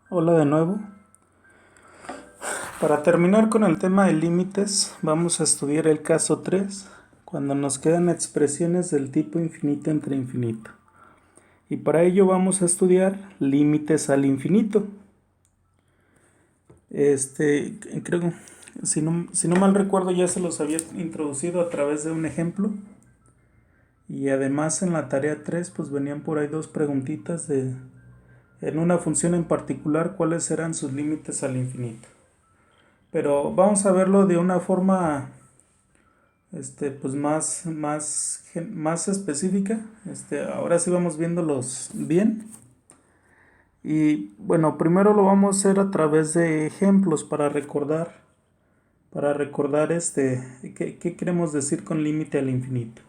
Hola de nuevo. Para terminar con el tema de límites, vamos a estudiar el caso 3, cuando nos quedan expresiones del tipo infinito entre infinito. Y para ello vamos a estudiar límites al infinito. Creo, si no mal recuerdo, ya se los había introducido a través de un ejemplo. Y además en la tarea 3, pues venían por ahí dos preguntitas en una función en particular, cuáles eran sus límites al infinito. Pero vamos a verlo de una forma pues más específica. Ahora sí vamos viéndolos bien. Y bueno, primero lo vamos a hacer a través de ejemplos para recordar qué queremos decir con límite al infinito.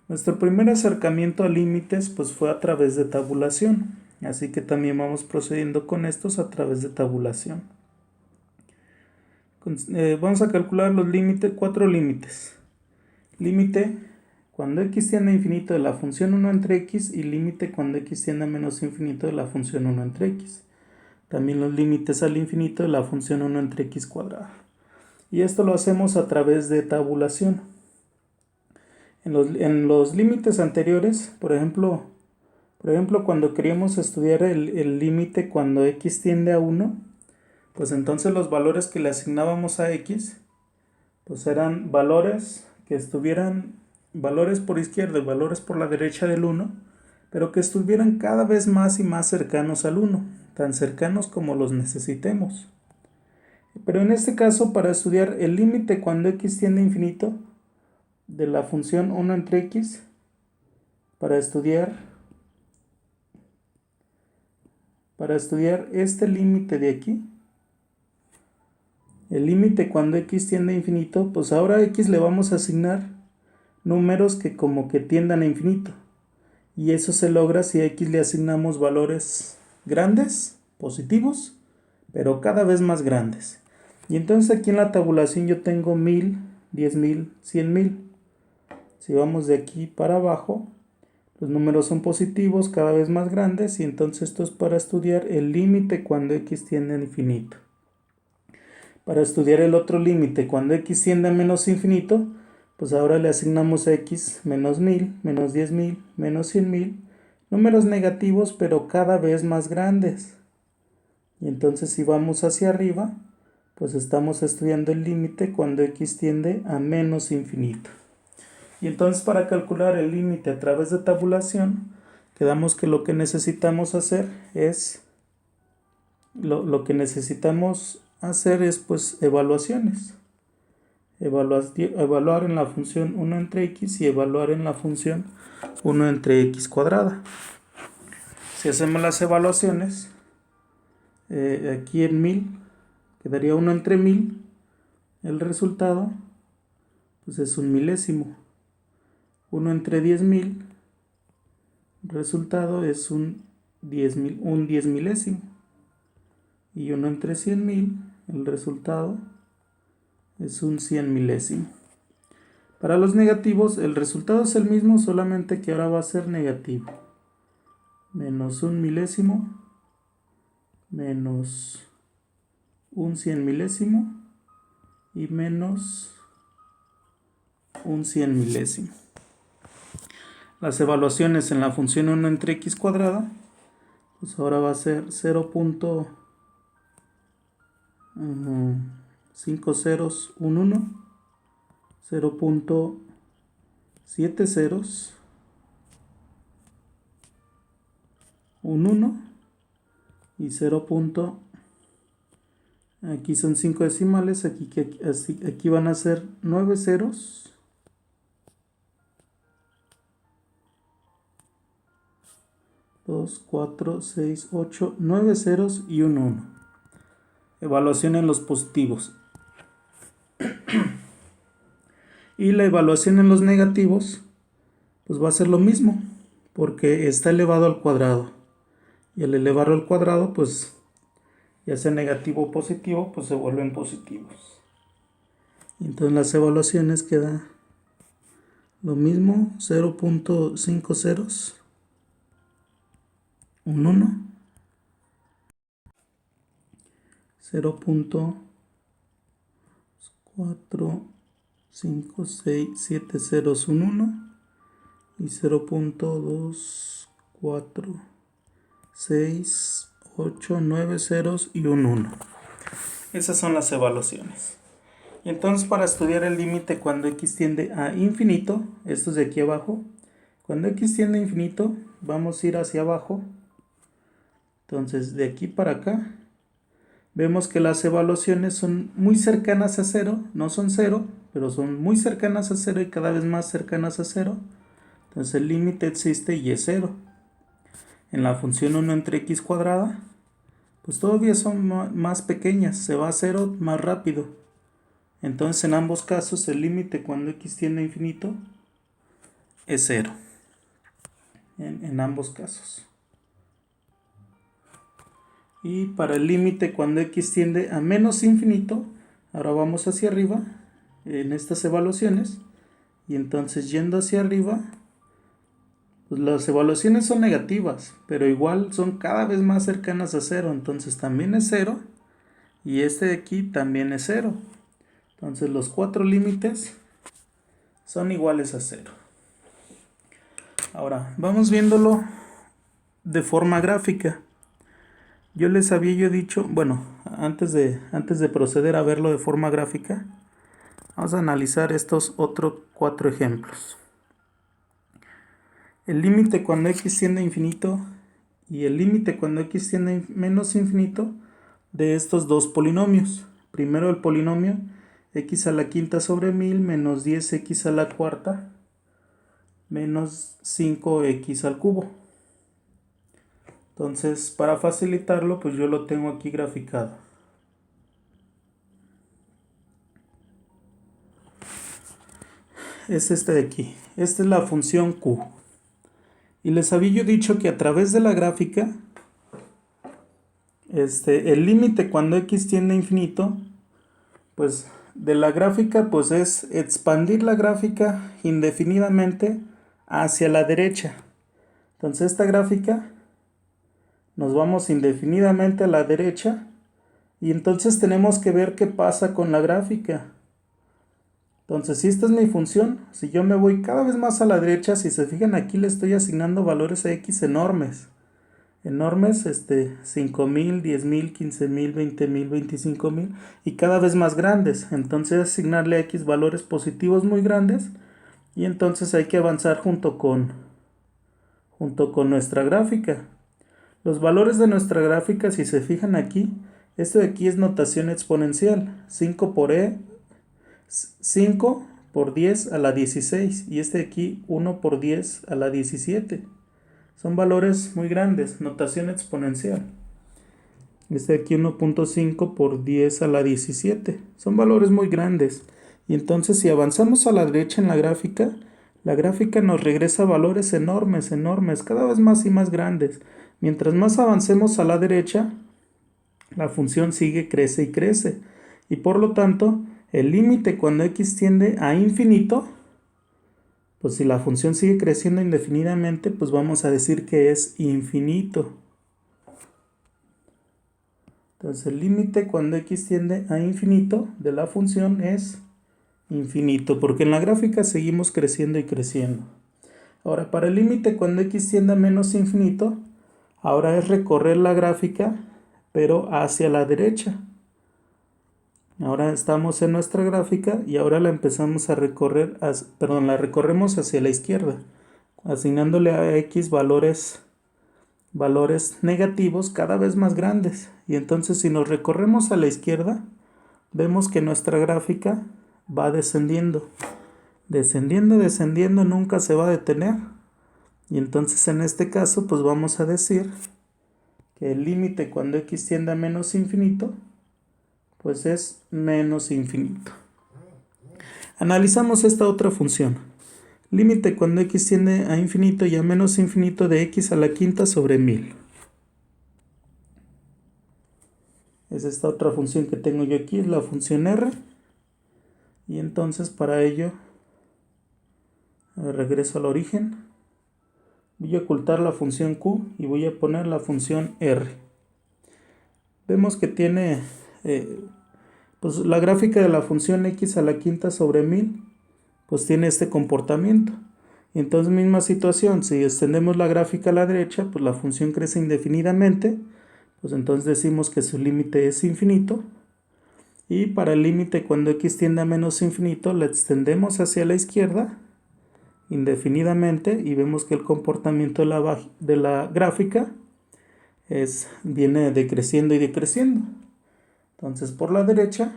Nuestro primer acercamiento a límites pues fue a través de tabulación, así que también vamos procediendo con estos a través de tabulación. Vamos a calcular los límites, 4 límites. Límite cuando x tiende a infinito de la función 1 entre x y límite cuando x tiende a menos infinito de la función 1 entre x. También los límites al infinito de la función 1 entre x cuadrada. Y esto lo hacemos a través de tabulación. En los límites anteriores, por ejemplo, cuando queríamos estudiar el límite cuando x tiende a 1, pues entonces los valores que le asignábamos a x, pues eran valores que estuvieran, valores por izquierda y valores por la derecha del 1, pero que estuvieran cada vez más y más cercanos al 1, tan cercanos como los necesitemos. Pero en este caso, para estudiar el límite cuando x tiende a infinito de la función 1 entre x, para estudiar este límite de aquí, el límite cuando x tiende a infinito, pues ahora a x le vamos a asignar números que como que tiendan a infinito. Y eso se logra si a x le asignamos valores grandes, positivos, pero cada vez más grandes. Y entonces aquí en la tabulación yo tengo 1000, 10.000, 100.000. Si vamos de aquí para abajo, los números son positivos, cada vez más grandes, y entonces esto es para estudiar el límite cuando x tiende a infinito. Para estudiar el otro límite cuando x tiende a menos infinito, pues ahora le asignamos a x menos 1000, menos 10.000, menos 100.000, números negativos pero cada vez más grandes. Y entonces si vamos hacia arriba, pues estamos estudiando el límite cuando x tiende a menos infinito. Y entonces para calcular el límite a través de tabulación, quedamos que lo que necesitamos hacer es pues evaluaciones. Evaluar en la función 1 entre x y evaluar en la función 1 entre x cuadrada. Si hacemos las evaluaciones, aquí en 1000 quedaría 1 entre 1000. El resultado pues es un milésimo. 1 entre 10.000, el resultado es un 10 milésimo. Y 1 entre 100.000, el resultado es un 100 milésimo. Para los negativos, el resultado es el mismo, solamente que ahora va a ser negativo. Menos un milésimo, menos un 100 milésimo y menos un 100 milésimo. Las evaluaciones en la función 1 entre x cuadrada, pues ahora va a ser 0.5 ceros, un 1, 0.7 ceros, un 1 y 0. Aquí son 5 decimales, aquí van a ser 9 ceros, 2, 4, 6, 8, 9 ceros y un 1. Evaluación en los positivos. Y la evaluación en los negativos, pues va a ser lo mismo, porque está elevado al cuadrado. Y al elevarlo al cuadrado, pues ya sea negativo o positivo, pues se vuelven positivos. Y entonces las evaluaciones queda lo mismo, 0.5 ceros, un 1 0.45670 un 1 y 0.24689 ceros y un 1. Esas son las evaluaciones. Y entonces, para estudiar el límite cuando x tiende a infinito, esto es de aquí abajo, cuando x tiende a infinito, vamos a ir hacia abajo. Entonces, de aquí para acá, vemos que las evaluaciones son muy cercanas a 0, no son 0, pero son muy cercanas a 0 y cada vez más cercanas a 0. Entonces el límite existe y es 0. En la función 1 entre x cuadrada, pues todavía son más pequeñas, se va a 0 más rápido. Entonces en ambos casos el límite cuando x tiende a infinito es 0. En ambos casos. Y para el límite cuando x tiende a menos infinito, ahora vamos hacia arriba en estas evaluaciones. Y entonces yendo hacia arriba, pues las evaluaciones son negativas, pero igual son cada vez más cercanas a 0. Entonces también es 0. Y este de aquí también es 0. Entonces los cuatro límites son iguales a 0. Ahora, vamos viéndolo de forma gráfica. Yo les había dicho, bueno, antes de proceder a verlo de forma gráfica, vamos a analizar estos otros 4 ejemplos. El límite cuando x tiende a infinito y el límite cuando x tiende a menos infinito de estos dos polinomios. Primero el polinomio x a la quinta sobre 1000 menos 10x a la cuarta menos 5x al cubo. Entonces, para facilitarlo, pues yo lo tengo aquí graficado. Es este de aquí. Esta es la función q. Y les había yo dicho que a través de la gráfica, el límite cuando x tiende a infinito, pues de la gráfica, pues es expandir la gráfica indefinidamente hacia la derecha. Entonces esta gráfica nos vamos indefinidamente a la derecha y entonces tenemos que ver qué pasa con la gráfica. Entonces, si esta es mi función, si yo me voy cada vez más a la derecha, si se fijan aquí le estoy asignando valores a x enormes. Enormes, 5000, 10000, 15000, 20000, 25000 y cada vez más grandes. Entonces asignarle a x valores positivos muy grandes y entonces hay que avanzar junto con nuestra gráfica. Los valores de nuestra gráfica, si se fijan aquí, esto de aquí es notación exponencial. 5 por 10 a la 16 y este de aquí 1 por 10 a la 17. Son valores muy grandes, notación exponencial. Este de aquí 1.5 por 10 a la 17. Son valores muy grandes. Y entonces si avanzamos a la derecha en la gráfica nos regresa valores enormes, enormes, cada vez más y más grandes. Mientras más avancemos a la derecha, la función sigue, crece y crece. Y por lo tanto, el límite cuando x tiende a infinito, pues si la función sigue creciendo indefinidamente, pues vamos a decir que es infinito. Entonces el límite cuando x tiende a infinito de la función es infinito, porque en la gráfica seguimos creciendo y creciendo. Ahora, para el límite cuando x tiende a menos infinito, ahora es recorrer la gráfica, pero hacia la derecha. Ahora estamos en nuestra gráfica y ahora la empezamos a recorrer, la recorremos hacia la izquierda, asignándole a x valores negativos cada vez más grandes. Y entonces si nos recorremos a la izquierda, vemos que nuestra gráfica va descendiendo. Descendiendo, descendiendo, nunca se va a detener. Y entonces en este caso, pues vamos a decir que el límite cuando x tiende a menos infinito, pues es menos infinito. Analizamos esta otra función. Límite cuando x tiende a infinito y a menos infinito de x a la quinta sobre 1000. Es esta otra función que tengo yo aquí, es la función r. Y entonces para ello, regreso al origen. Voy a ocultar la función q y voy a poner la función r. Vemos que tiene pues la gráfica de la función x a la quinta sobre 1000 pues tiene este comportamiento. Entonces, misma situación, si extendemos la gráfica a la derecha, pues la función crece indefinidamente, pues entonces decimos que su límite es infinito. Y para el límite cuando x tiende a menos infinito, la extendemos hacia la izquierda indefinidamente y vemos que el comportamiento de la gráfica viene decreciendo y decreciendo. Entonces, por la derecha,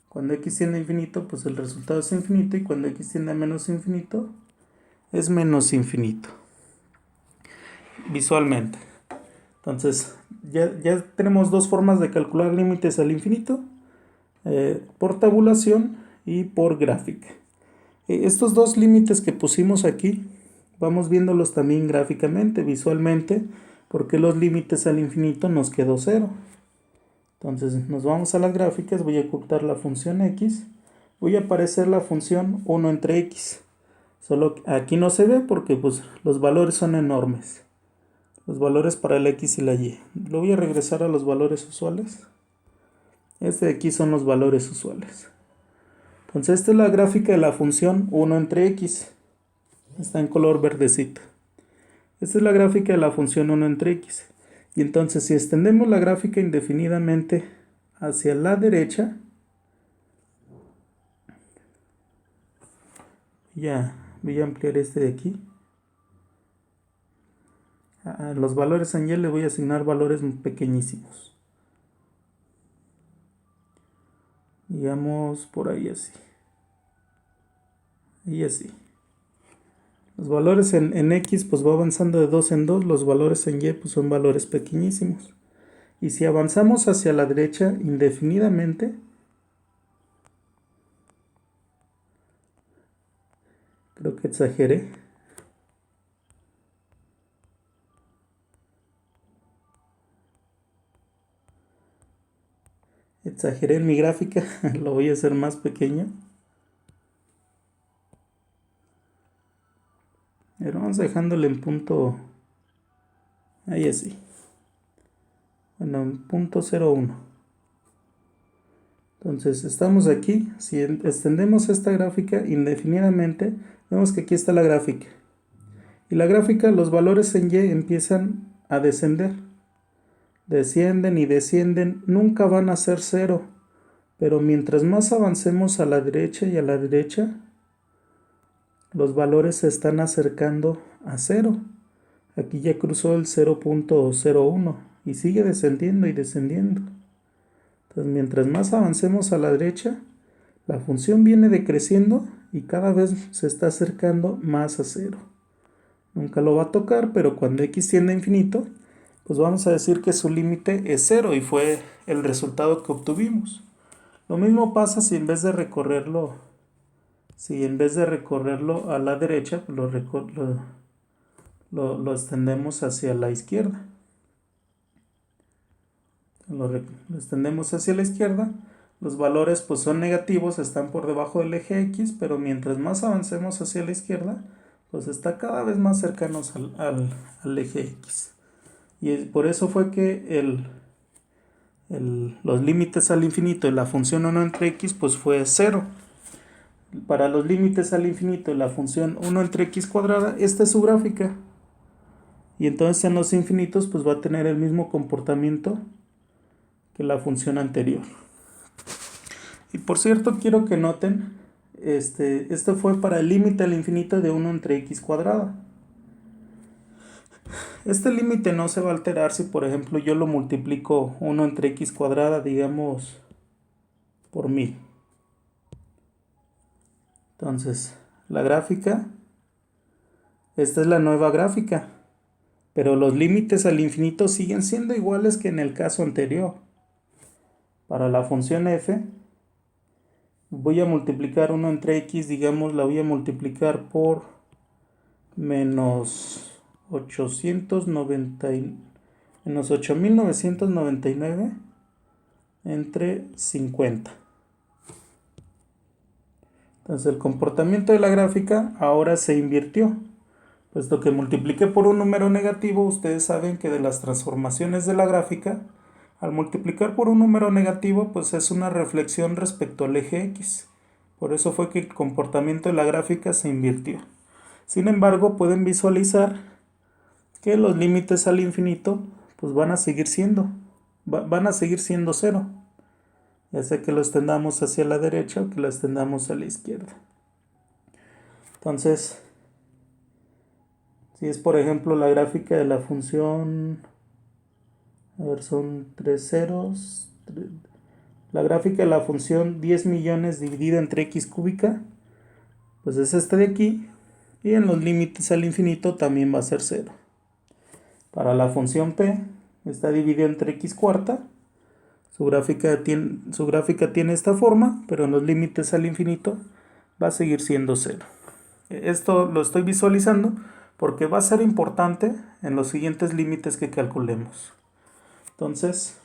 cuando x tiende a infinito, pues el resultado es infinito, y cuando x tiende a menos infinito, es menos infinito. Visualmente. Entonces, ya tenemos dos formas de calcular límites al infinito, por tabulación y por gráfica. Estos dos límites que pusimos aquí, vamos viéndolos también gráficamente, visualmente, porque los límites al infinito nos quedó 0. Entonces nos vamos a las gráficas, voy a ocultar la función x, voy a aparecer la función 1 entre x. Solo aquí no se ve porque pues, los valores son enormes. Los valores para el x y la y. Lo voy a regresar a los valores usuales. Este de aquí son los valores usuales. Entonces esta es la gráfica de la función 1 entre x. Está en color verdecito. Esta es la gráfica de la función 1 entre x. Y entonces si extendemos la gráfica indefinidamente hacia la derecha, voy a ampliar este de aquí. A los valores en y le voy a asignar valores pequeñísimos. Digamos por ahí así. Y así. Los valores en x pues va avanzando de 2 en 2, los valores en y pues son valores pequeñísimos. Y si avanzamos hacia la derecha indefinidamente, creo que exageré. Exageré en mi gráfica, lo voy a hacer más pequeño. Pero vamos dejándole en punto, ahí así. Bueno, en punto 0,1. Entonces estamos aquí, si extendemos esta gráfica indefinidamente, vemos que aquí está la gráfica. Y la gráfica, los valores en y empiezan a descender. Descienden y descienden, nunca van a ser 0. Pero mientras más avancemos a la derecha y a la derecha, los valores se están acercando a 0. Aquí ya cruzó el 0,01 y sigue descendiendo y descendiendo. Entonces, mientras más avancemos a la derecha, la función viene decreciendo y cada vez se está acercando más a 0. Nunca lo va a tocar, pero cuando x tiende a infinito, pues vamos a decir que su límite es 0 y fue el resultado que obtuvimos. Lo mismo pasa si en vez de recorrerlo a la derecha, lo extendemos hacia la izquierda. Lo extendemos hacia la izquierda, los valores pues son negativos, están por debajo del eje x, pero mientras más avancemos hacia la izquierda, pues está cada vez más cercanos al eje x. Y por eso fue que los límites al infinito de la función 1 entre x pues fue 0. Para los límites al infinito de la función 1 entre x cuadrada, esta es su gráfica. Y entonces en los infinitos pues va a tener el mismo comportamiento que la función anterior. Y por cierto, quiero que noten, esto fue para el límite al infinito de 1 entre x cuadrada. Este límite no se va a alterar si, por ejemplo, yo lo multiplico 1 entre x cuadrada, digamos, por 1000. Entonces, la gráfica, esta es la nueva gráfica, pero los límites al infinito siguen siendo iguales que en el caso anterior. Para la función f, voy a multiplicar 1 entre x, digamos, la voy a multiplicar por menos 8.999 entre 50. Entonces el comportamiento de la gráfica ahora se invirtió. Puesto que multipliqué por un número negativo, ustedes saben que de las transformaciones de la gráfica, Al multiplicar por un número negativo, pues es una reflexión respecto al eje X. Por eso fue que el comportamiento de la gráfica se invirtió. Sin embargo, pueden visualizar que los límites al infinito pues van a seguir siendo cero, ya sea que lo extendamos hacia la derecha o que lo extendamos a la izquierda. Entonces, si es por ejemplo la gráfica de la función, a ver, son 3 ceros, la gráfica de la función 10 millones dividida entre x cúbica, pues es esta de aquí, y en los límites al infinito también va a ser 0. Para la función p está dividida entre x cuarta, su gráfica tiene esta forma, pero en los límites al infinito va a seguir siendo 0. Esto lo estoy visualizando porque va a ser importante en los siguientes límites que calculemos. Entonces,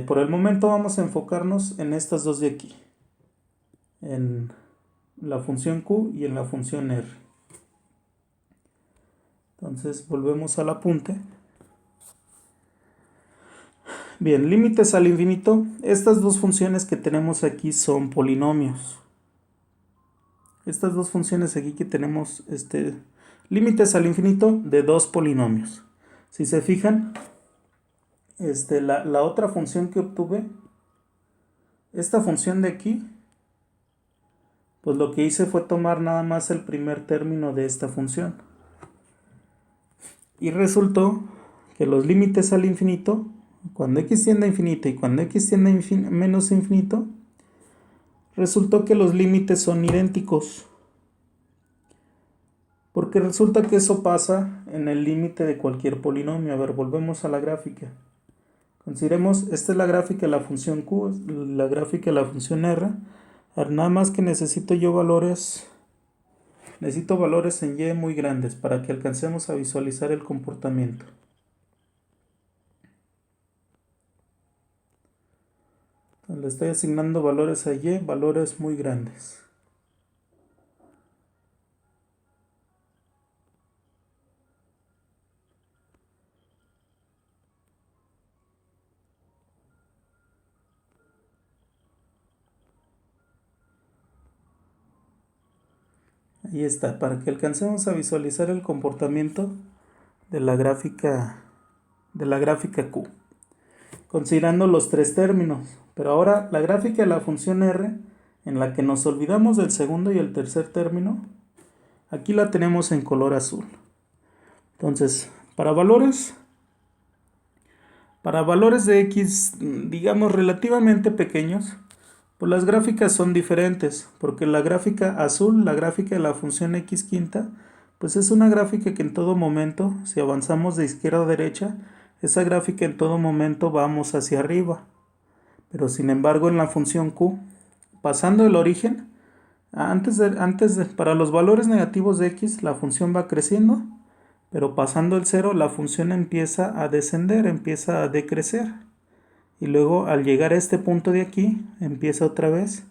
por el momento vamos a enfocarnos en estas dos de aquí, en la función q y en la función r. Entonces volvemos al apunte. Bien, límites al infinito. Estas dos funciones que tenemos aquí son polinomios. Estas dos funciones aquí que tenemos, límites al infinito de dos polinomios. Si se fijan, la otra función que obtuve, esta función de aquí, pues lo que hice fue tomar nada más el primer término de esta función. Y resultó que los límites al infinito, cuando x tiende a infinito y cuando x tiende a menos infinito, resultó que los límites son idénticos. Porque resulta que eso pasa en el límite de cualquier polinomio. A ver, volvemos a la gráfica. Consideremos, esta es la gráfica de la función q, la gráfica de la función r. A ver, nada más que necesito valores en y muy grandes para que alcancemos a visualizar el comportamiento. Le estoy asignando valores a y, valores muy grandes. Ahí está, para que alcancemos a visualizar el comportamiento de la gráfica Q, considerando los tres términos. Pero ahora la gráfica de la función r, en la que nos olvidamos del segundo y el tercer término, aquí la tenemos en color azul. Entonces, para valores de x, digamos, relativamente pequeños, pues las gráficas son diferentes, porque la gráfica azul, la gráfica de la función x quinta, pues es una gráfica que en todo momento, si avanzamos de izquierda a derecha, esa gráfica en todo momento vamos hacia arriba. Pero sin embargo en la función q, pasando el origen, para los valores negativos de x, la función va creciendo, pero pasando el 0, la función empieza a descender, empieza a decrecer. Y luego al llegar a este punto de aquí, empieza otra vez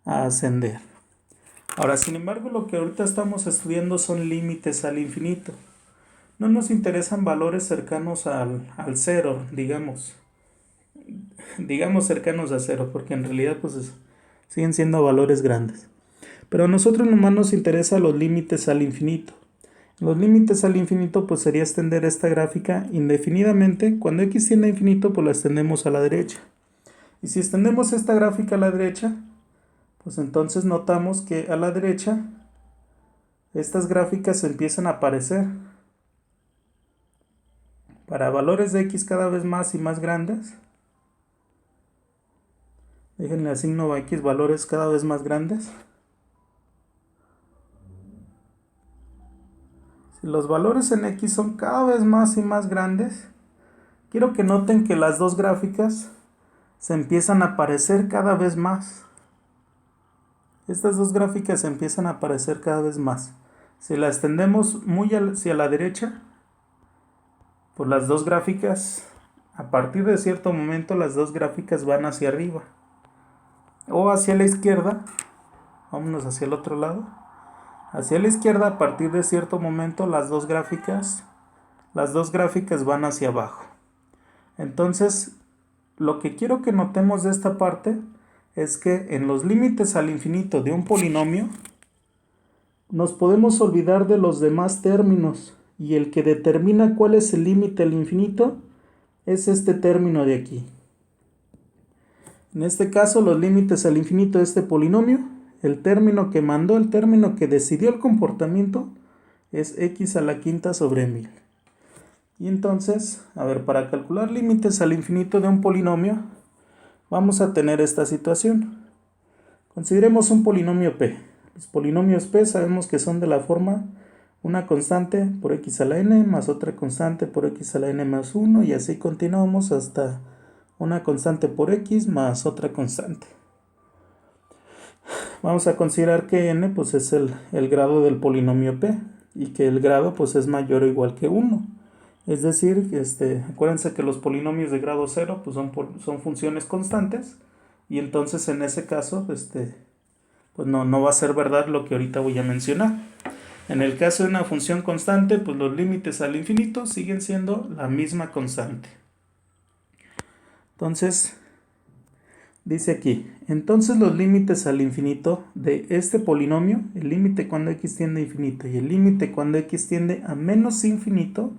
a ascender. Ahora, sin embargo, lo que ahorita estamos estudiando son límites al infinito. No nos interesan valores cercanos al 0, digamos cercanos a 0, porque en realidad pues siguen siendo valores grandes. Pero a nosotros nomás nos interesa los límites al infinito. Los límites al infinito pues sería extender esta gráfica indefinidamente. Cuando x tiende a infinito pues la extendemos a la derecha. Y si extendemos esta gráfica a la derecha, pues entonces notamos que a la derecha estas gráficas empiezan a aparecer. Para valores de x cada vez más y más grandes, déjenle asigno a x valores cada vez más grandes. Si los valores en x son cada vez más y más grandes, quiero que noten que las dos gráficas se empiezan a parecer cada vez más. Estas dos gráficas se empiezan a aparecer cada vez más. Si la extendemos muy hacia la derecha, pues las dos gráficas, a partir de cierto momento, las dos gráficas van hacia arriba. O hacia la izquierda, vámonos hacia el otro lado. Hacia la izquierda, a partir de cierto momento, las dos gráficas van hacia abajo. Entonces, lo que quiero que notemos de esta parte es que en los límites al infinito de un polinomio, nos podemos olvidar de los demás términos, y el que determina cuál es el límite al infinito es este término de aquí. En este caso, los límites al infinito de este polinomio, el término que mandó, el término que decidió el comportamiento, es x a la quinta sobre 1000. Y entonces, a ver, para calcular límites al infinito de un polinomio, vamos a tener esta situación. Consideremos un polinomio p. Los polinomios p sabemos que son de la forma una constante por x a la n más otra constante por x a la n más 1, y así continuamos hasta una constante por x más otra constante. Vamos a considerar que n pues es el grado del polinomio p, y que el grado pues es mayor o igual que 1. Es decir, acuérdense que los polinomios de grado 0 pues son funciones constantes, y entonces en ese caso pues no va a ser verdad lo que ahorita voy a mencionar. En el caso de una función constante, pues los límites al infinito siguen siendo la misma constante. Entonces, dice aquí, entonces los límites al infinito de este polinomio, el límite cuando x tiende a infinito y el límite cuando x tiende a menos infinito,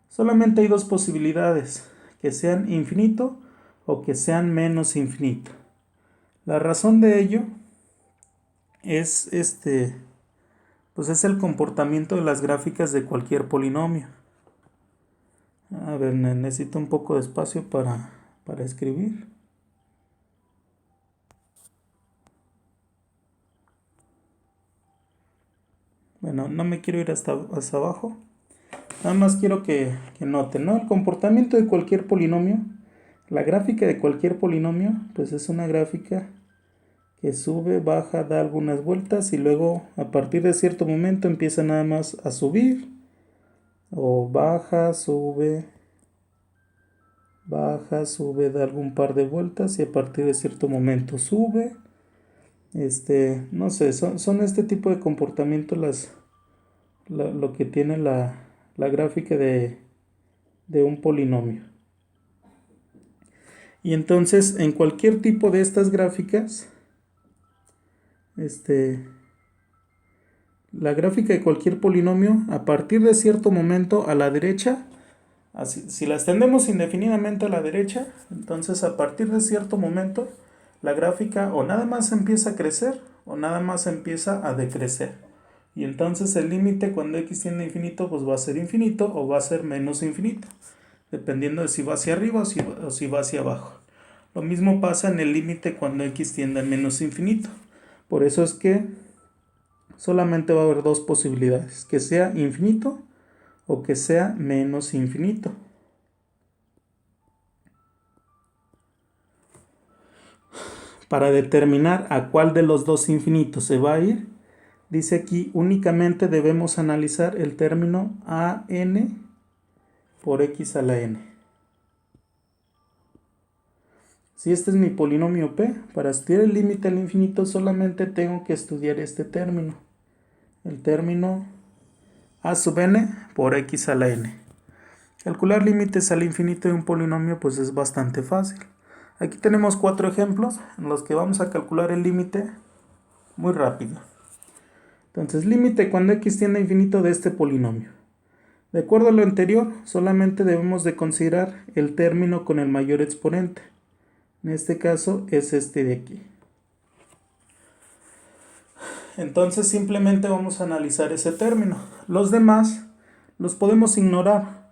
solamente hay dos posibilidades, que sean infinito o que sean menos infinito. La razón de ello es pues es el comportamiento de las gráficas de cualquier polinomio. A ver, necesito un poco de espacio para escribir. Bueno, no me quiero ir hasta abajo. Nada más quiero que noten, ¿no? El comportamiento de cualquier polinomio, la gráfica de cualquier polinomio, pues es una gráfica que sube, baja, da algunas vueltas y luego a partir de cierto momento empieza nada más a subir, o baja, sube, da algún par de vueltas y a partir de cierto momento sube. No sé, son este tipo de comportamiento lo que tiene la gráfica de un polinomio. Y entonces en cualquier tipo de estas gráficas, la gráfica de cualquier polinomio, a partir de cierto momento a la derecha, así, si la extendemos indefinidamente a la derecha, entonces a partir de cierto momento, la gráfica o nada más empieza a crecer o nada más empieza a decrecer. Y entonces el límite cuando x tiende a infinito, pues va a ser infinito o va a ser menos infinito, dependiendo de si va hacia arriba o si va hacia abajo. Lo mismo pasa en el límite cuando x tiende a menos infinito. Por eso es que solamente va a haber dos posibilidades, que sea infinito o que sea menos infinito. Para determinar a cuál de los dos infinitos se va a ir, dice aquí únicamente debemos analizar el término a(n) por x a la n. Si este es mi polinomio p, para estudiar el límite al infinito solamente tengo que estudiar este término, el término a sub n por x a la n. Calcular límites al infinito de un polinomio pues es bastante fácil. Aquí tenemos 4 ejemplos en los que vamos a calcular el límite muy rápido. Entonces, límite cuando x tiende a infinito de este polinomio. De acuerdo a lo anterior, solamente debemos de considerar el término con el mayor exponente. En este caso es este de aquí. Entonces simplemente vamos a analizar ese término. Los demás los podemos ignorar,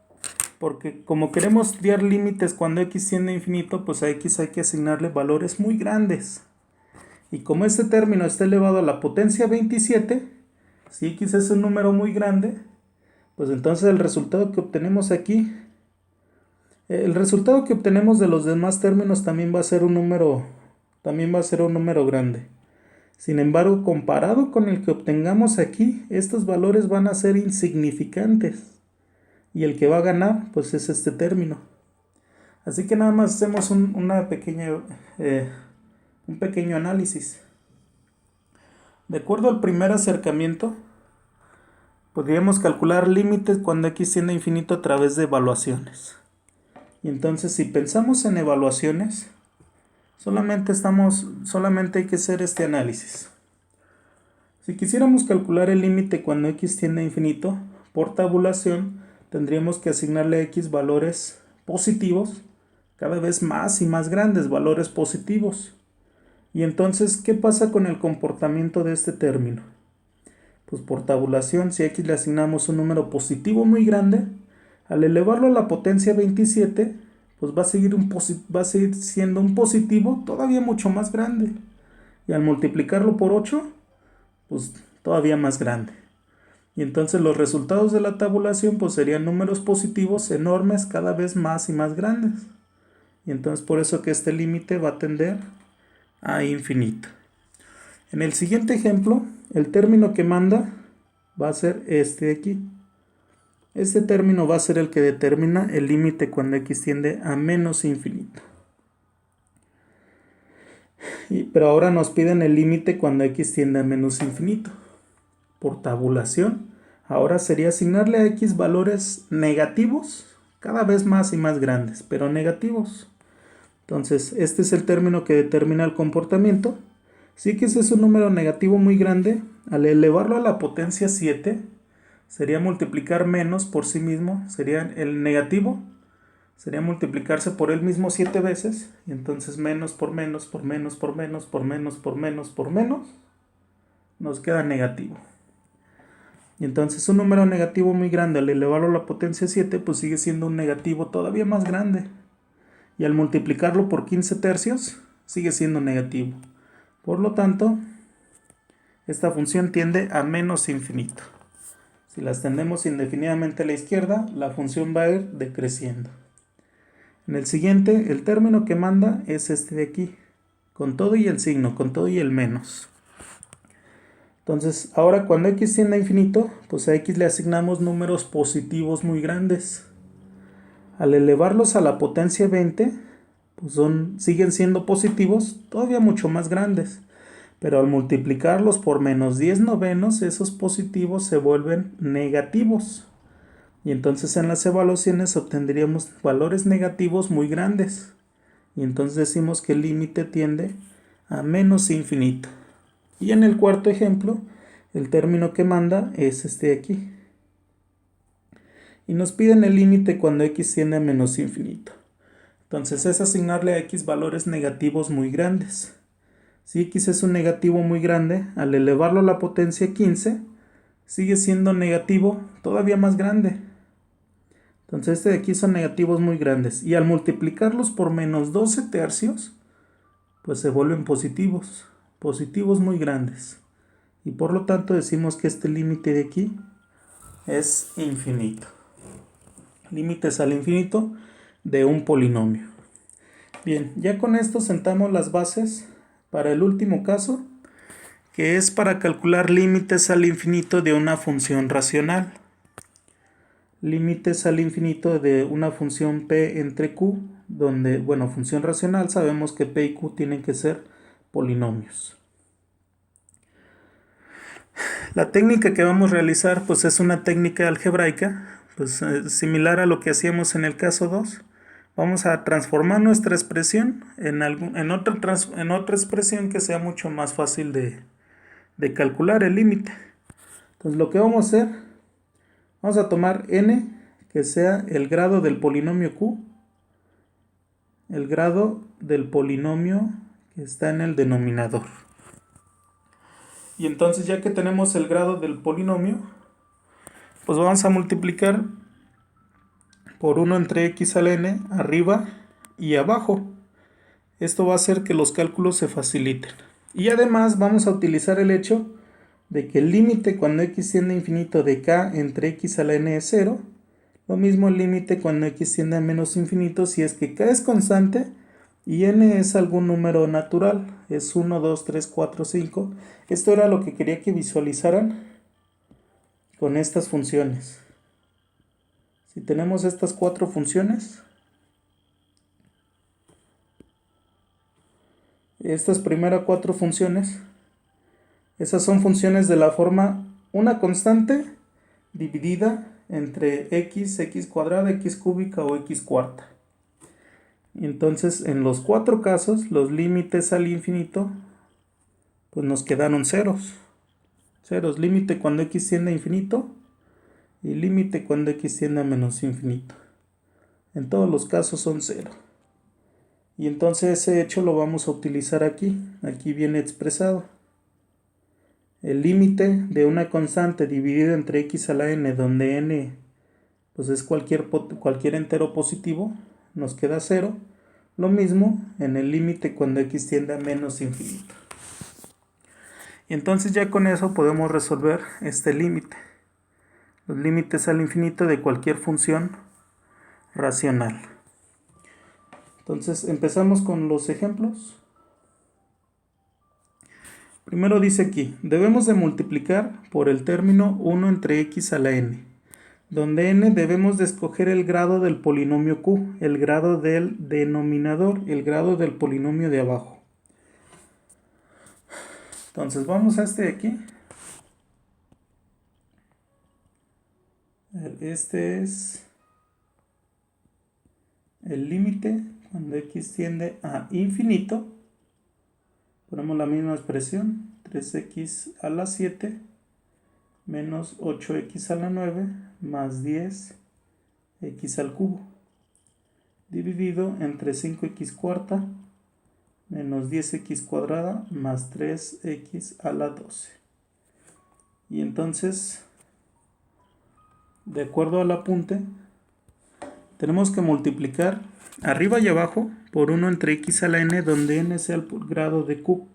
porque como queremos estudiar límites cuando x tiende a infinito, pues a x hay que asignarle valores muy grandes. Y como este término está elevado a la potencia 27, si x es un número muy grande, pues entonces el resultado que obtenemos aquí, el resultado que obtenemos de los demás términos también va a ser un número grande. Sin embargo, comparado con el que obtengamos aquí, estos valores van a ser insignificantes. Y el que va a ganar, pues es este término. Así que nada más hacemos un pequeño análisis. De acuerdo al primer acercamiento, podríamos calcular límites cuando x tiende a infinito a través de evaluaciones. Y entonces si pensamos en evaluaciones, solamente hay que hacer este análisis. Si quisiéramos calcular el límite cuando x tiende a infinito, por tabulación tendríamos que asignarle a x valores positivos, cada vez más y más grandes, valores positivos. Y entonces, ¿qué pasa con el comportamiento de este término? Pues por tabulación, si a x le asignamos un número positivo muy grande, al elevarlo a la potencia 27, pues va a seguir siendo un positivo todavía mucho más grande. Y al multiplicarlo por 8, pues todavía más grande. Y entonces los resultados de la tabulación pues serían números positivos enormes, cada vez más y más grandes. Y entonces por eso que este límite va a tender a infinito. En el siguiente ejemplo, el término que manda va a ser este de aquí. Este término va a ser el que determina el límite cuando x tiende a menos infinito. Pero ahora nos piden el límite cuando x tiende a menos infinito. Por tabulación, ahora sería asignarle a x valores negativos, cada vez más y más grandes, pero negativos. Entonces, este es el término que determina el comportamiento. Si x es un número negativo muy grande, al elevarlo a la potencia 7, sería multiplicar menos por sí mismo, sería el negativo, sería multiplicarse por él mismo 7 veces, y entonces menos por menos, por menos, por menos, por menos, por menos, por menos, nos queda negativo. Y entonces un número negativo muy grande, al elevarlo a la potencia 7, pues sigue siendo un negativo todavía más grande. Y al multiplicarlo por 15 tercios, sigue siendo negativo. Por lo tanto, esta función tiende a menos infinito. Si la extendemos indefinidamente a la izquierda, la función va a ir decreciendo. En el siguiente, el término que manda es este de aquí, con todo y el signo, con todo y el menos. Entonces, ahora cuando x tiende a infinito, pues a x le asignamos números positivos muy grandes. Al elevarlos a la potencia 20, pues siguen siendo positivos, todavía mucho más grandes. Pero al multiplicarlos por menos 10 novenos, esos positivos se vuelven negativos. Y entonces en las evaluaciones obtendríamos valores negativos muy grandes. Y entonces decimos que el límite tiende a menos infinito. Y en el cuarto ejemplo, el término que manda es este de aquí. Y nos piden el límite cuando x tiende a menos infinito. Entonces es asignarle a x valores negativos muy grandes. Si x es un negativo muy grande, al elevarlo a la potencia 15, sigue siendo negativo todavía más grande. Entonces este de aquí son negativos muy grandes. Y al multiplicarlos por menos 12 tercios, pues se vuelven positivos. Positivos muy grandes. Y por lo tanto decimos que este límite de aquí es infinito. Límites al infinito de un polinomio. Bien, ya con esto sentamos las bases para el último caso, que es para calcular límites al infinito de una función racional. Límites al infinito de una función p entre q, donde, bueno, función racional, sabemos que p y q tienen que ser polinomios. La técnica que vamos a realizar pues es una técnica algebraica, pues similar a lo que hacíamos en el caso 2. Vamos a transformar nuestra expresión en otra expresión que sea mucho más fácil de calcular el límite. Entonces lo que vamos a hacer, vamos a tomar n, que sea el grado del polinomio q, el grado del polinomio que está en el denominador. Y entonces ya que tenemos el grado del polinomio, pues vamos a multiplicar por 1 entre x a la n arriba y abajo. Esto va a hacer que los cálculos se faciliten. Y además vamos a utilizar el hecho de que el límite cuando x tiende a infinito de k entre x a la n es 0. Lo mismo el límite cuando x tiende a menos infinito si es que k es constante y n es algún número natural. Es 1, 2, 3, 4, 5. Esto era lo que quería que visualizaran con estas funciones. Si tenemos estas 4 funciones, estas primeras 4 funciones, esas son funciones de la forma una constante dividida entre x, x cuadrada, x cúbica o x cuarta. Entonces, en los 4 casos, los límites al infinito, pues nos quedaron ceros. Ceros, límite cuando x tiende a infinito y límite cuando x tiende a menos infinito. En todos los casos son 0. Y entonces ese hecho lo vamos a utilizar aquí. Aquí viene expresado. El límite de una constante dividida entre x a la n, donde n pues es cualquier entero positivo, nos queda 0. Lo mismo en el límite cuando x tiende a menos infinito. Y entonces ya con eso podemos resolver este límite. Los límites al infinito de cualquier función racional. Entonces empezamos con los ejemplos. Primero dice aquí, debemos de multiplicar por el término 1 entre x a la n, donde n debemos de escoger el grado del polinomio q, el grado del denominador, el grado del polinomio de abajo. Entonces vamos a este de aquí. Este es el límite cuando x tiende a infinito. Ponemos la misma expresión, 3x a la 7 menos 8x a la 9 más 10x al cubo, dividido entre 5x cuarta menos 10x cuadrada más 3x a la 12. Y entonces, de acuerdo al apunte, tenemos que multiplicar arriba y abajo por 1 entre x a la n, donde n sea el grado de q.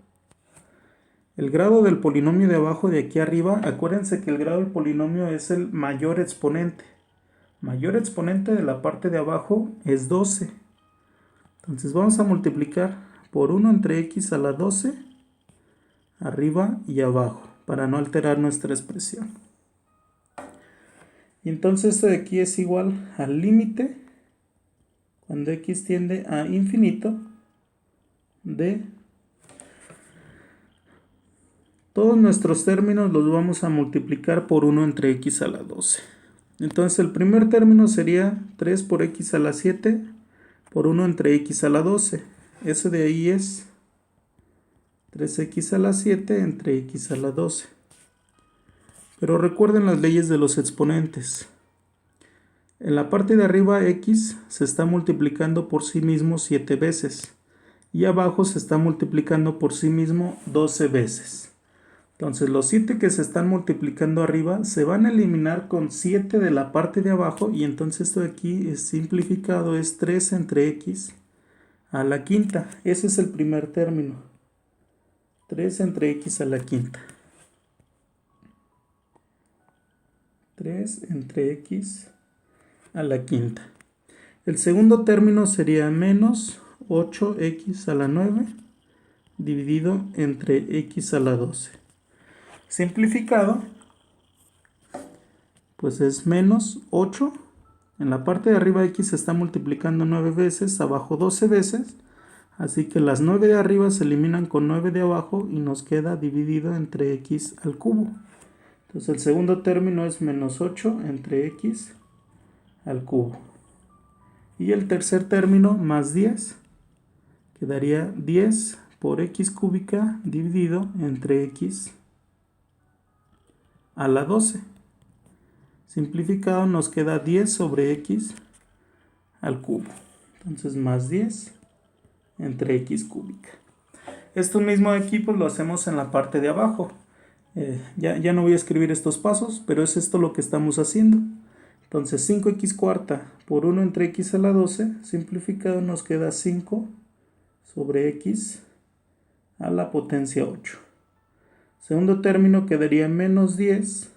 El grado del polinomio de abajo de aquí arriba, acuérdense que el grado del polinomio es el mayor exponente. Mayor exponente de la parte de abajo es 12. Entonces vamos a multiplicar por 1 entre x a la 12, arriba y abajo, para no alterar nuestra expresión. Y entonces esto de aquí es igual al límite, cuando x tiende a infinito, de todos nuestros términos los vamos a multiplicar por 1 entre x a la 12. Entonces el primer término sería 3 por x a la 7 por 1 entre x a la 12. Eso de ahí es 3x a la 7 entre x a la 12. Pero recuerden las leyes de los exponentes. En la parte de arriba x se está multiplicando por sí mismo 7 veces. Y abajo se está multiplicando por sí mismo 12 veces. Entonces los 7 que se están multiplicando arriba se van a eliminar con 7 de la parte de abajo, y entonces esto de aquí es simplificado, es 3 entre x a la quinta. Ese es el primer término. 3 entre x a la quinta. 3 entre x a la quinta. El segundo término sería menos 8x a la 9 dividido entre x a la 12. Simplificado, pues es menos 8. En la parte de arriba x se está multiplicando 9 veces, abajo 12 veces. Así que las 9 de arriba se eliminan con 9 de abajo y nos queda dividido entre x al cubo. Entonces el segundo término es menos 8 entre x al cubo. Y el tercer término, más 10, quedaría 10 por x cúbica dividido entre x a la 12. Simplificado nos queda 10 sobre x al cubo. Entonces más 10 entre x cúbica. Esto mismo de aquí pues lo hacemos en la parte de abajo. Ya no voy a escribir estos pasos, pero es esto lo que estamos haciendo. Entonces 5x cuarta por 1 entre x a la 12, simplificado nos queda 5 sobre x a la potencia 8. Segundo término quedaría menos 10.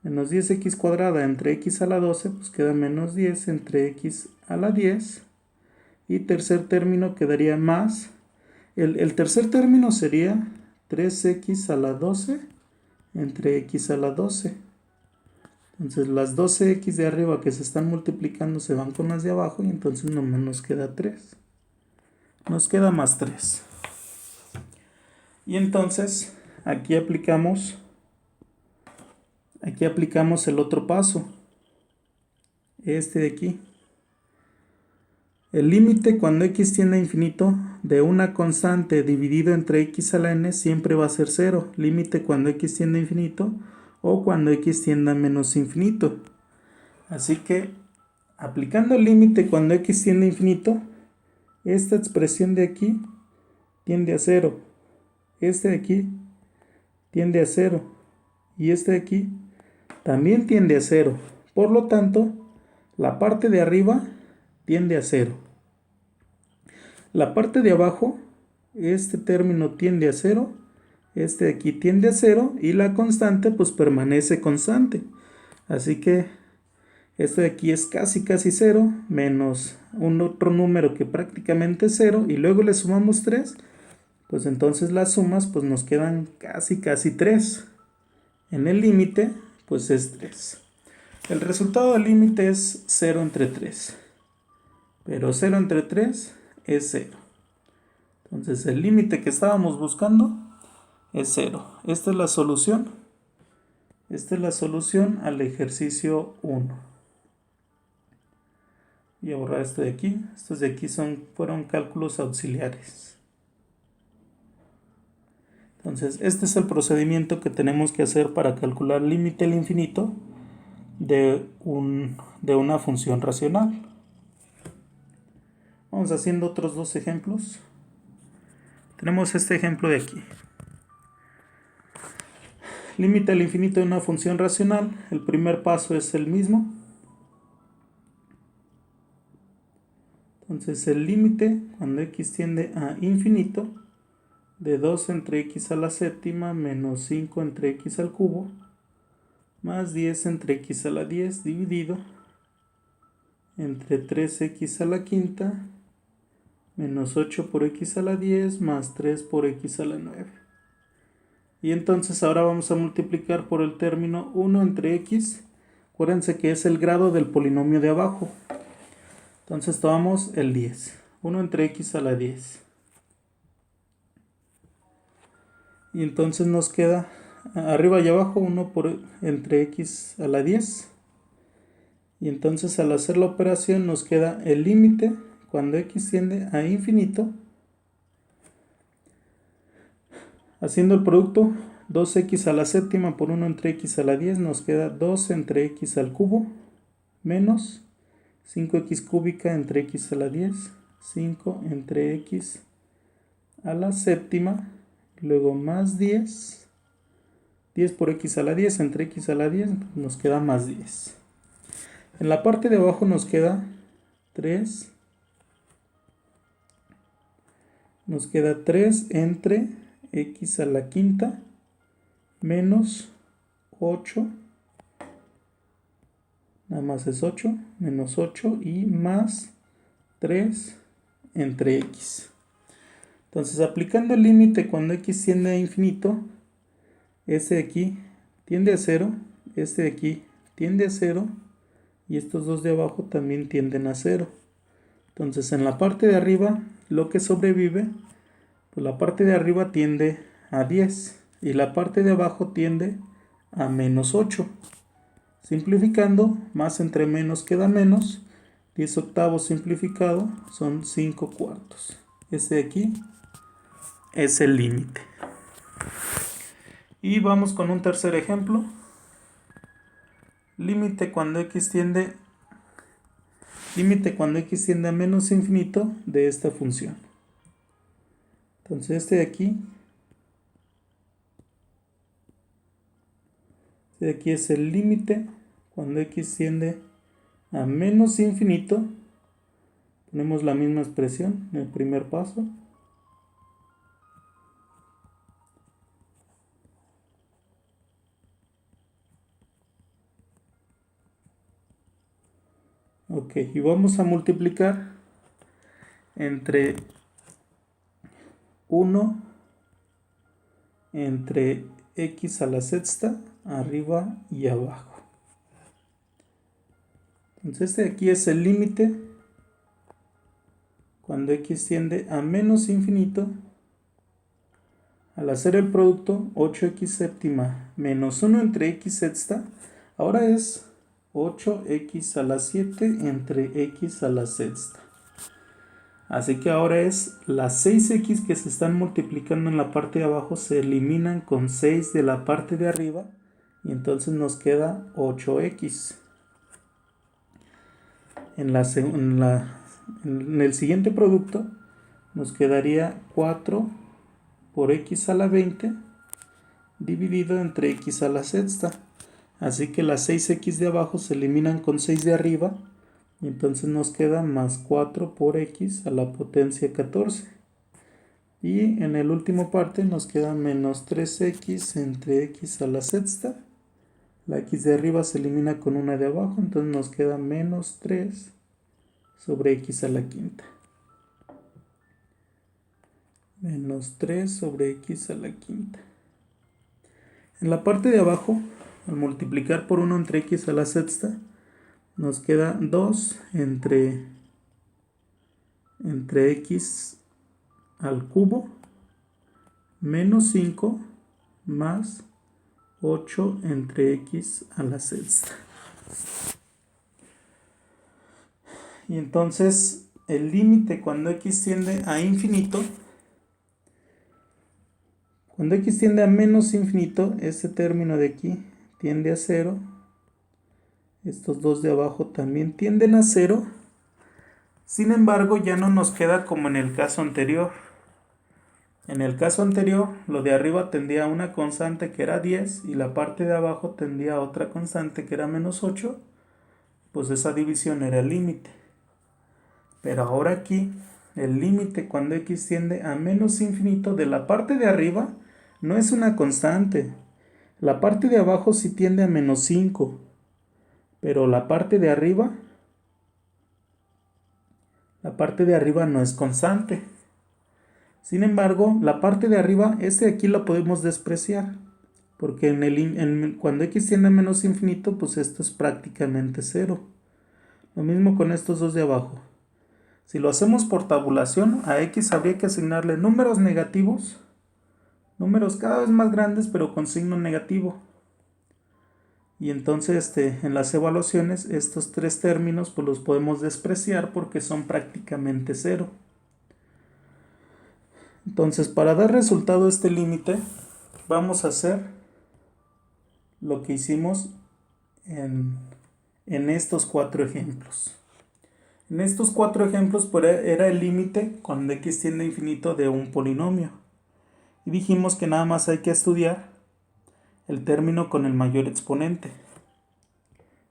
Menos 10x cuadrada entre x a la 12, pues queda menos 10 entre x a la 10. Y tercer término quedaría más. El tercer término sería 3x a la 12 entre x a la 12. Entonces las 12x de arriba que se están multiplicando se van con las de abajo y entonces nomás nos queda 3. Nos queda más 3. Y entonces aquí aplicamos el otro paso. Este de aquí. El límite cuando x tiende a infinito de una constante dividido entre x a la n siempre va a ser 0. Límite cuando x tiende a infinito o cuando x tiende a menos infinito. Así que, aplicando el límite cuando x tiende a infinito, esta expresión de aquí tiende a 0. Este de aquí tiende a 0. Y este de aquí también tiende a 0. Por lo tanto, la parte de arriba tiende a 0. La parte de abajo, este término tiende a 0, este de aquí tiende a 0 y la constante pues permanece constante. Así que esto de aquí es casi 0 menos un otro número que prácticamente es 0 y luego le sumamos 3, pues entonces las sumas pues nos quedan casi 3. En el límite pues es 3. El resultado del límite es 0 entre 3. Pero 0 entre 3 es 0. Entonces el límite que estábamos buscando es 0. Esta es la solución. Esta es la solución al ejercicio 1. Voy a borrar esto de aquí. Estos de aquí fueron cálculos auxiliares. Entonces este es el procedimiento que tenemos que hacer para calcular límite al infinito de una función racional. Vamos haciendo otros dos ejemplos. Tenemos este ejemplo de aquí. Límite al infinito de una función racional. El primer paso es el mismo. Entonces el límite cuando x tiende a infinito de 2 entre x a la séptima menos 5 entre x al cubo más 10 entre x a la 10 dividido entre 3x a la quinta menos 8 por x a la 10 más 3 por x a la 9. Y entonces ahora vamos a multiplicar por el término 1 entre x. Acuérdense que es el grado del polinomio de abajo. Entonces tomamos el 10. 1 entre x a la 10. Y entonces nos queda arriba y abajo 1 entre x a la 10. Y entonces al hacer la operación nos queda el límite cuando x tiende a infinito. Haciendo el producto, 2x a la séptima por 1 entre x a la 10 nos queda 2 entre x al cubo menos 5x cúbica entre x a la 10, 5 entre x a la séptima, luego más 10, 10 por x a la 10 entre x a la 10 nos queda más 10. En la parte de abajo nos queda 3. Nos queda 3 entre x a la quinta menos 8. Nada más es 8. Menos 8 y más 3 entre x. Entonces aplicando el límite cuando x tiende a infinito, este de aquí tiende a 0, este de aquí tiende a 0 y estos dos de abajo también tienden a 0. Entonces en la parte de arriba lo que sobrevive, pues la parte de arriba tiende a 10 y la parte de abajo tiende a menos 8. Simplificando, más entre menos queda menos, 10 octavos simplificado son 5 cuartos. Este de aquí es el límite. Y vamos con un tercer ejemplo. Límite cuando x tiende a menos infinito de esta función. Entonces este de aquí es el límite cuando x tiende a menos infinito. Ponemos la misma expresión en el primer paso. Ok, y vamos a multiplicar entre 1 entre x a la sexta, arriba y abajo. Entonces este de aquí es el límite cuando x tiende a menos infinito. Al hacer el producto, 8x séptima menos 1 entre x sexta, ahora es 8x a la 7 entre x a la sexta. Así que ahora es las 6x que se están multiplicando en la parte de abajo se eliminan con 6 de la parte de arriba y entonces nos queda 8x. En el siguiente producto nos quedaría 4 por x a la 20 dividido entre x a la sexta. Así que las 6x de abajo se eliminan con 6 de arriba y entonces nos queda más 4 por x a la potencia 14. Y en el último parte nos queda menos 3x entre x a la sexta. La x de arriba se elimina con una de abajo, entonces nos queda menos 3 sobre x a la quinta. Menos 3 sobre x a la quinta. En la parte de abajo, al multiplicar por 1 entre x a la sexta, nos queda 2 entre x al cubo menos 5 más 8 entre x a la sexta. Y entonces el límite cuando x tiende a infinito, cuando x tiende a menos infinito, este término de aquí tiende a 0. Estos dos de abajo también tienden a 0. Sin embargo, ya no nos queda como en el caso anterior. En el caso anterior, lo de arriba tendía a una constante que era 10 y la parte de abajo tendía a otra constante que era menos 8. Pues esa división era el límite. Pero ahora aquí, el límite cuando x tiende a menos infinito de la parte de arriba no es una constante. La parte de abajo sí tiende a menos 5. Pero la parte de arriba no es constante. Sin embargo, la parte de arriba, de aquí la podemos despreciar. Porque cuando x tiende a menos infinito, pues esto es prácticamente 0. Lo mismo con estos dos de abajo. Si lo hacemos por tabulación, a x habría que asignarle números negativos. Números cada vez más grandes, pero con signo negativo. Y entonces en las evaluaciones, estos tres términos pues los podemos despreciar porque son prácticamente 0. Entonces, para dar resultado a este límite, vamos a hacer lo que hicimos en estos 4 ejemplos. En estos 4 ejemplos pues, era el límite cuando x tiende a infinito de un polinomio. Y dijimos que nada más hay que estudiar el término con el mayor exponente.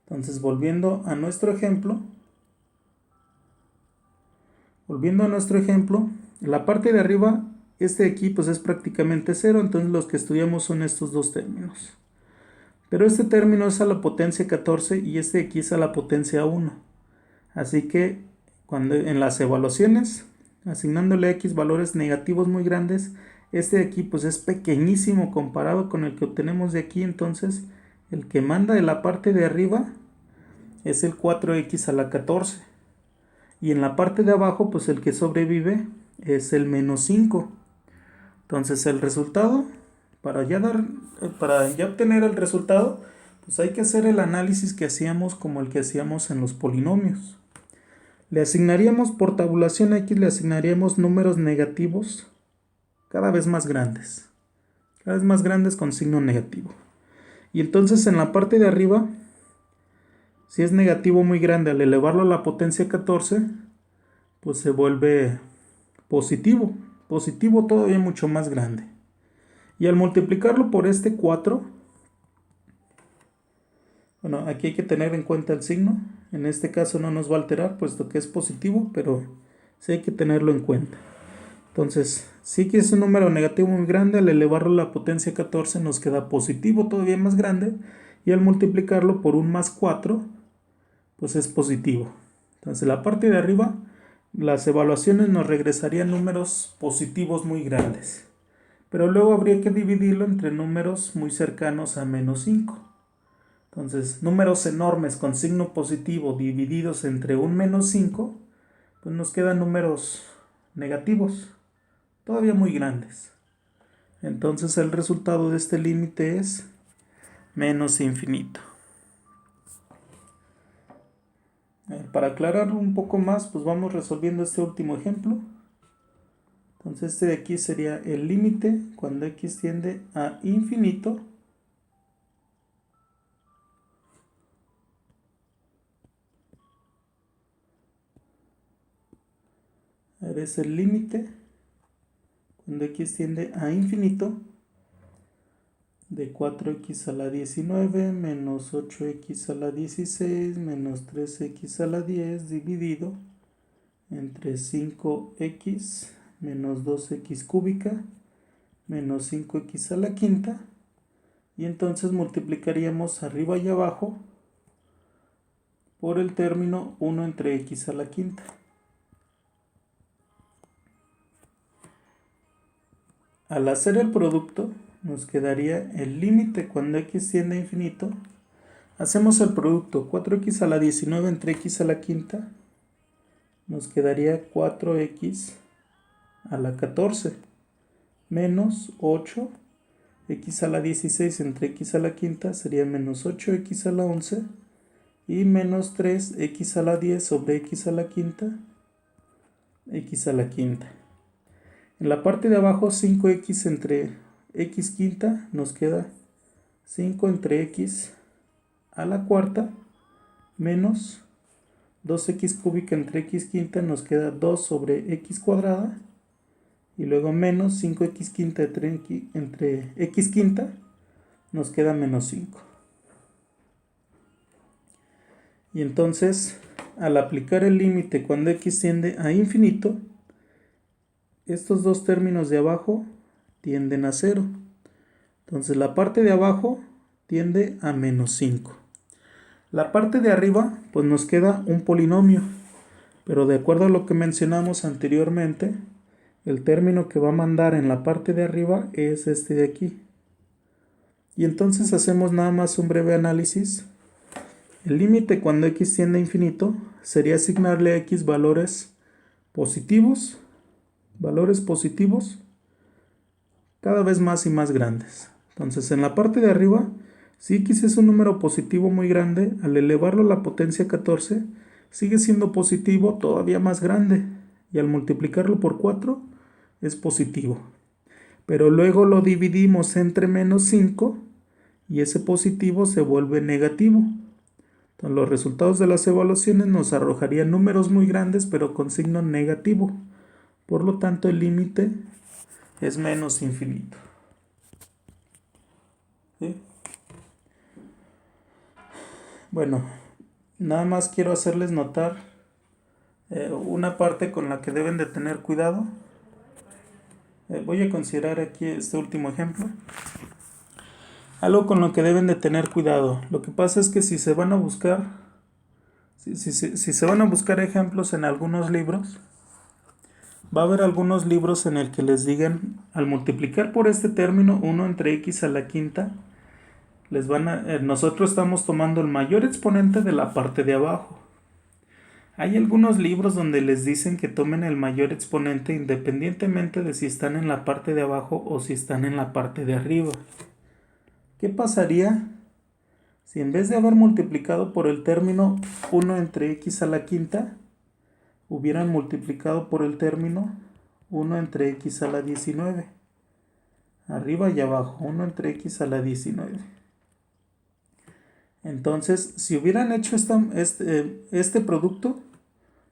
Entonces, volviendo a nuestro ejemplo, la parte de arriba, de aquí pues es prácticamente 0, entonces los que estudiamos son estos dos términos. Pero este término es a la potencia 14 y de aquí es a la potencia 1. Así que cuando en las evaluaciones, asignándole a x valores negativos muy grandes, de aquí pues es pequeñísimo comparado con el que obtenemos de aquí, entonces el que manda de la parte de arriba es el 4x a la 14. Y en la parte de abajo, pues el que sobrevive es el menos 5. Entonces el resultado, para ya obtener el resultado, pues hay que hacer el análisis que hacíamos como el que hacíamos en los polinomios. Le asignaríamos por tabulación a x, le asignaríamos números negativos cada vez más grandes con signo negativo. Y entonces en la parte de arriba, si es negativo muy grande, al elevarlo a la potencia 14, pues se vuelve positivo todavía mucho más grande. Y al multiplicarlo por este 4, bueno, aquí hay que tener en cuenta el signo. En este caso no nos va a alterar, puesto que es positivo, pero sí hay que tenerlo en cuenta. Entonces, sí que es un número negativo muy grande, al elevarlo a la potencia 14 nos queda positivo todavía más grande, y al multiplicarlo por un más 4, pues es positivo. Entonces, la parte de arriba, las evaluaciones nos regresarían números positivos muy grandes. Pero luego habría que dividirlo entre números muy cercanos a menos 5. Entonces, números enormes con signo positivo divididos entre un menos 5, pues nos quedan números negativos, todavía muy grandes. Entonces, el resultado de este límite es menos infinito. Para aclarar un poco más, pues vamos resolviendo este último ejemplo. Entonces este de aquí sería el límite cuando x tiende a infinito. Ahora es el límite cuando x tiende a infinito de 4x a la 19 menos 8x a la 16 menos 3x a la 10 dividido entre 5x menos 2x cúbica menos 5x a la quinta, y entonces multiplicaríamos arriba y abajo por el término 1 entre x a la quinta. Al hacer el producto nos quedaría el límite cuando x tiende a infinito. Hacemos el producto 4x a la 19 entre x a la quinta, nos quedaría 4x a la 14 menos 8 x a la 16 entre x a la quinta sería menos 8x a la 11 y menos 3x a la 10 sobre x a la quinta, x a la quinta. En la parte de abajo 5x entre x quinta nos queda 5 entre x a la cuarta menos 2x cúbica entre x quinta nos queda 2 sobre x cuadrada, y luego menos 5x quinta entre x quinta nos queda menos 5. Y entonces al aplicar el límite cuando x tiende a infinito, estos dos términos de abajo tienden a 0. Entonces la parte de abajo tiende a menos 5. La parte de arriba pues nos queda un polinomio, pero de acuerdo a lo que mencionamos anteriormente, el término que va a mandar en la parte de arriba es este de aquí. Y entonces hacemos nada más un breve análisis. El límite cuando x tiende a infinito sería asignarle a x valores positivos cada vez más y más grandes. Entonces en la parte de arriba, si x es un número positivo muy grande, al elevarlo a la potencia 14, sigue siendo positivo todavía más grande, y al multiplicarlo por 4 es positivo. Pero luego lo dividimos entre menos 5 y ese positivo se vuelve negativo. Entonces, los resultados de las evaluaciones nos arrojarían números muy grandes pero con signo negativo. Por lo tanto, el límite es menos infinito. ¿Sí? Bueno, nada más quiero hacerles notar una parte con la que deben de tener cuidado. Voy a considerar aquí este último ejemplo. Algo con lo que deben de tener cuidado. Lo que pasa es que si se van a buscar ejemplos en algunos libros, va a haber algunos libros en el que les digan, al multiplicar por este término 1 entre x a la quinta, nosotros estamos tomando el mayor exponente de la parte de abajo. Hay algunos libros donde les dicen que tomen el mayor exponente independientemente de si están en la parte de abajo o si están en la parte de arriba. ¿Qué pasaría si en vez de haber multiplicado por el término 1 entre x a la quinta, hubieran multiplicado por el término 1 entre x a la 19? Arriba y abajo, 1 entre x a la 19. Entonces, si hubieran hecho este producto,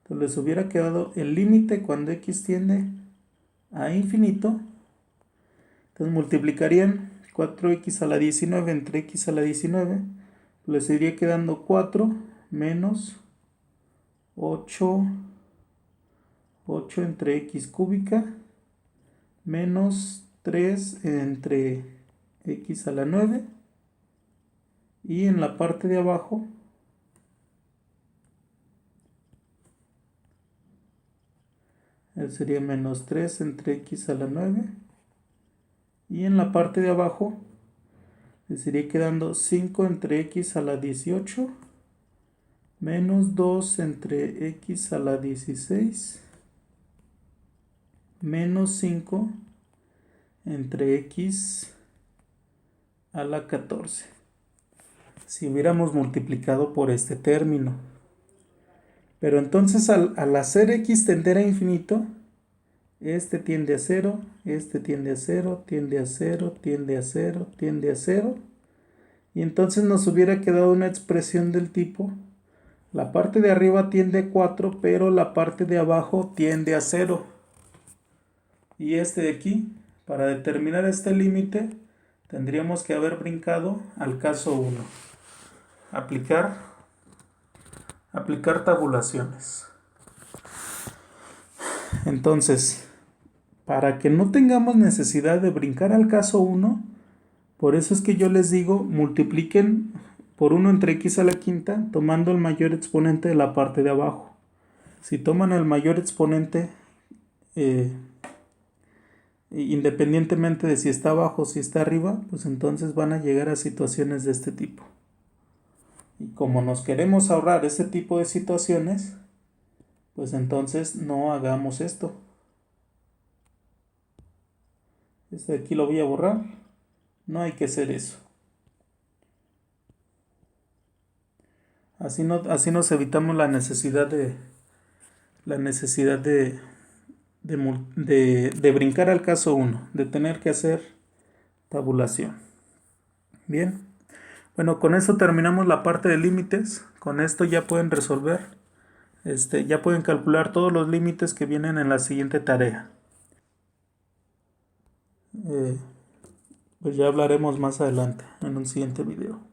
pues les hubiera quedado el límite cuando x tiende a infinito. Entonces multiplicarían 4x a la 19 entre x a la 19. Les iría quedando 4 menos 8 entre x cúbica menos 3 entre x a la 9. Y en la parte de abajo sería menos 3 entre x a la 9. Y en la parte de abajo les iría quedando 5 entre x a la 18 menos 2 entre x a la 16 menos 5 entre x a la 14. Si hubiéramos multiplicado por este término. Pero entonces al hacer x tender a infinito, este tiende a 0, este tiende a 0, tiende a 0, tiende a 0, tiende a 0. Y entonces nos hubiera quedado una expresión del tipo, la parte de arriba tiende a 4, pero la parte de abajo tiende a 0. Y este de aquí, para determinar este límite, tendríamos que haber brincado al caso 1. Aplicar tabulaciones. Entonces, para que no tengamos necesidad de brincar al caso 1, por eso es que yo les digo, multipliquen por 1 entre x a la quinta, tomando el mayor exponente de la parte de abajo. Si toman el mayor exponente, independientemente de si está abajo o si está arriba, pues entonces van a llegar a situaciones de este tipo. Y como nos queremos ahorrar ese tipo de situaciones, pues entonces no hagamos esto. Este de aquí lo voy a borrar. No hay que hacer eso. Así nos evitamos la necesidad de brincar al caso 1, de tener que hacer tabulación. Bien. Bueno, con eso terminamos la parte de límites. Con esto ya pueden resolver, ya pueden calcular todos los límites que vienen en la siguiente tarea. Pues ya hablaremos más adelante en un siguiente video.